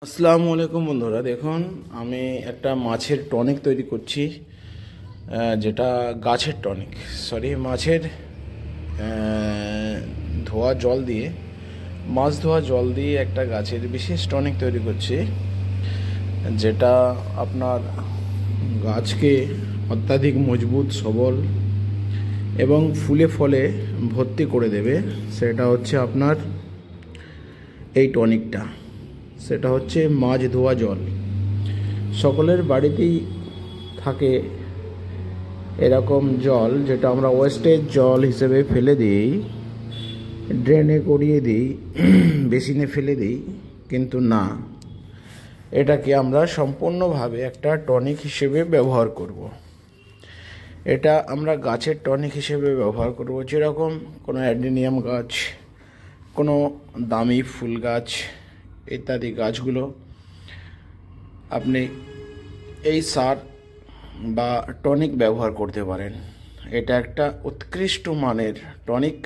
আসসালামু আলাইকুম বন্ধুরা, দেখুন আমি একটা মাছের টনিক তৈরি করছি, যেটা গাছের টনিক, মাছের ধোয়া জল দিয়ে, মাছ ধোয়া জল দিয়ে একটা গাছের বিশেষ টনিক তৈরি করছি, যেটা আপনার গাছকে অত্যাধিক মজবুত, সবল এবং ফুলে ফলে ভর্তি করে দেবে। সেটা হচ্ছে আপনার এই টনিকটা, সেটা হচ্ছে মাছ ধোয়া জল। সকলের বাড়িতেই থাকে এরকম জল, যেটা আমরা ওয়েস্টেজ জল হিসেবে ফেলে দিই, ড্রেনে গড়িয়ে দিই, বেসিনে ফেলে দিই, কিন্তু না, এটাকে আমরা সম্পূর্ণভাবে একটা টনিক হিসেবে ব্যবহার করব। এটা আমরা গাছের টনিক হিসেবে ব্যবহার করব। যেরকম কোনো অ্যাডেনিয়াম গাছ, কোনো দামি ফুল গাছ ইত্যাদি গাছগুলো আপনি এই সার বা টনিক ব্যবহার করতে পারেন। এটা একটা উৎকৃষ্ট মানের টনিক।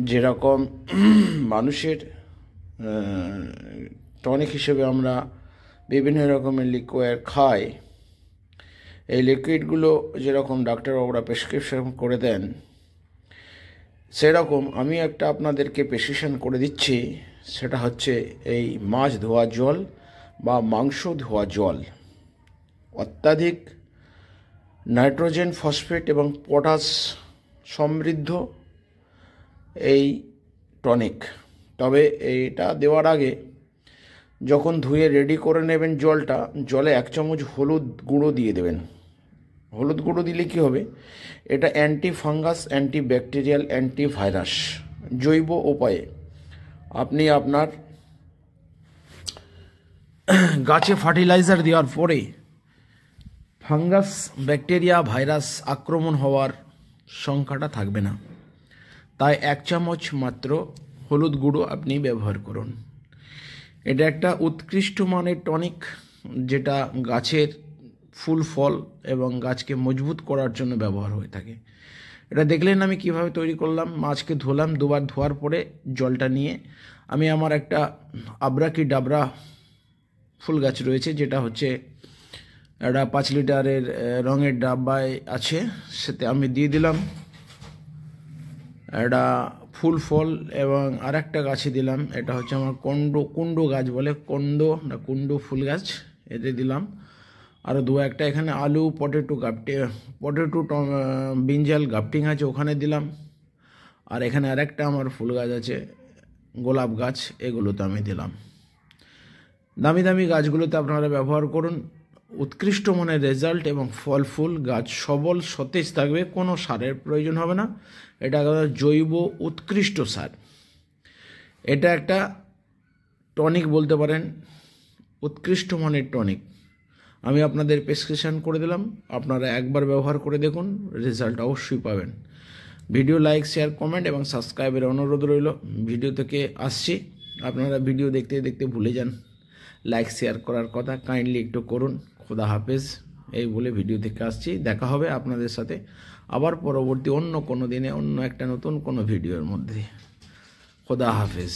যেরকম মানুষের টনিক হিসেবে আমরা বিভিন্ন রকমের লিকুইড খাই, এই লিকুইডগুলো যেরকম ডাক্তারবাবুরা প্রেসক্রিপশন করে দেন, সেরকম আমি একটা আপনাদেরকে প্রেসক্রিপশন করে দিচ্ছি। সেটা হচ্ছে এই মাছ ধোয়া জল বা মাংস ধোয়া জল। অত্যাধিক নাইট্রোজেন, ফসফেট এবং পটাশ সমৃদ্ধ এই টনিক। তবে এইটা দেওয়ার আগে যখন ধুয়ে রেডি করে নেবেন জলটা, জলে 1 চামচ হলুদ গুঁড়ো দিয়ে দেবেন। হলুদ গুঁড়ো দিলে কি হবে, এটা anti fungus, anti bacterial, anti virus জৈব উপায়ে আপনি আপনার গাছে ফার্টিলাইজার দেওয়ার পরে ফাঙ্গাস, ব্যাকটেরিয়া, ভাইরাস আক্রমণ হওয়ার সংখ্যাটা থাকবে না। তাই 1 চামচ মাত্র হলুদ গুঁড়ো আপনি ব্যবহার করুন। এটা একটা উৎকৃষ্ট মানের টনিক, যেটা গাছের ফুল ফল এবং গাছকে মজবুত করার জন্য ব্যবহার হয়ে থাকে। এটা দেখলেন আমি কিভাবে তৈরি করলাম। মাছকে ধুলাম, 2বার ধোয়ার পরে জলটা নিয়ে আমি আমার একটা আবরা কি ডাবরা ফুল গাছ রয়েছে, যেটা হচ্ছে একটা 5 লিটারের রঙের ডাব্বায় আছে, সেতে আমি দিয়ে দিলাম একটা ফুল ফল, এবং আর একটা গাছে দিলাম, এটা হচ্ছে আমার কুন্ডো গাছ বলে, কুন্ডো ফুল গাছ, এতে দিলাম। আরও 2-1টা এখানে আলু, পটেটো ব্রিঞ্জাল গাফটিং আছে, ওখানে দিলাম। আর এখানে আরেকটা আমার ফুল গাছ আছে, গোলাপ গাছ, এগুলোতে আমি দিলাম। দামি দামি গাছগুলোতে আপনারা ব্যবহার করুন। উৎকৃষ্ট মানের রেজাল্ট এবং ফল ফুল গাছ সবল সতেজ থাকবে, কোনো সারের প্রয়োজন হবে না। এটা জৈব উৎকৃষ্ট সার। এটা একটা টনিক বলতে পারেন, উৎকৃষ্ট মানের টনিক। আমি আপনাদের প্রেসক্রিপশন করে দিলাম, আপনারা একবার ব্যবহার করে দেখুন, রেজাল্ট অবশ্যই পাবেন। ভিডিও লাইক, শেয়ার, কমেন্ট এবং সাবস্ক্রাইবের অনুরোধ রইল। ভিডিও থেকে আসছি, আপনারা ভিডিও দেখতে দেখতে ভুলে যান লাইক শেয়ার করার কথা, কাইন্ডলি একটু করুন। খোদা হাফেজ, এই বলে ভিডিও থেকে আসছি। দেখা হবে আপনাদের সাথে আবার পরবর্তী অন্য কোনো দিনে, অন্য একটা নতুন কোনো ভিডিওর মধ্যে। খোদা হাফেজ।